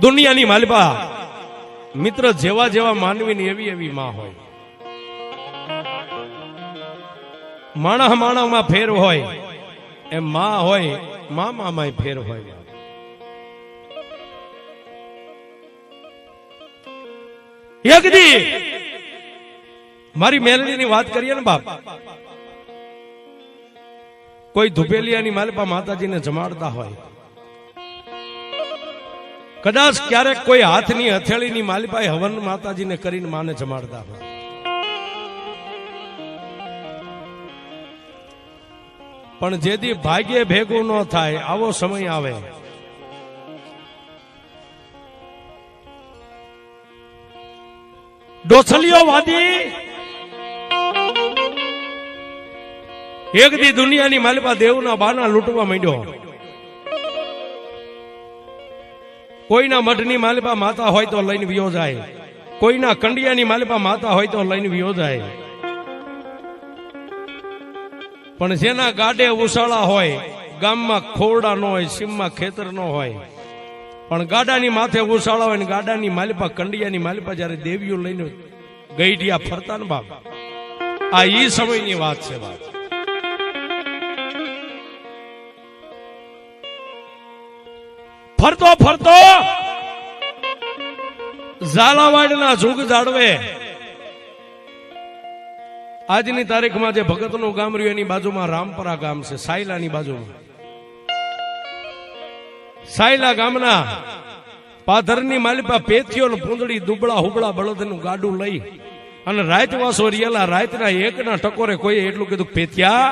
દુનિયાની માલિપા મિત્ર જેવા જેવા માનવીની એવી એવી માં હોય. માણસ માણસમાં ફેર હોય એમ માં હોય મામામાં ફેર હોય. એક દી મારી મેલડીની વાત કરીએ ને બાપ, કોઈ ધુપેલિયાની માલિપા માતાજીને જમાડતા હોય, કદાચ ક્યારેક કોઈ હાથની હથેળીની માલિપાએ હવન માતાજીને કરીને માને જમાડતા હોય. પણ જેથી ભાગ્યે ભેગું ન થાય આવો સમય આવે, ડોસલીઓ વાદી એક દી દુનિયાની માલિપા દેવના બાના લૂંટવા માંડ્યો. કોઈના મઠની માલિપા માતા હોય તો લઈને વિયો જાય, કોઈના કંડિયાની માલિપા માતા હોય તો લઈને વિયો જાય. પણ જેના ગાડે ઉસાળા હોય, ગામમાં ખોરડા ન હોય, સીમમાં ખેતર ન હોય, પણ ગાડાની માથે ઉસાળા હોય ને ગાડાની માલિપા કંડિયાની માલિપા જયારે દેવીઓ લઈને ગઈઢિયા ફરતા ને બાપ, આ ઈ સમયની વાત છે. વાત ફરતો ફરતો ઝાલાવાડના જુગ જાડવે આજની તારીખમાં જે ભગતનું ગામ રહ્યું એની બાજુમાં રામપરા ગામ છે, સાયલાની બાજુમાં. સાયલા ગામના પાધરની માલિપા પેથીઓ ને પૂંદડી દુબળા હુબળા બળદનું ગાડું લઈ અને રાતવાસો રિયેલા. રાતના એકના ટકોરે કોઈ એટલું કીધું, પેથિયા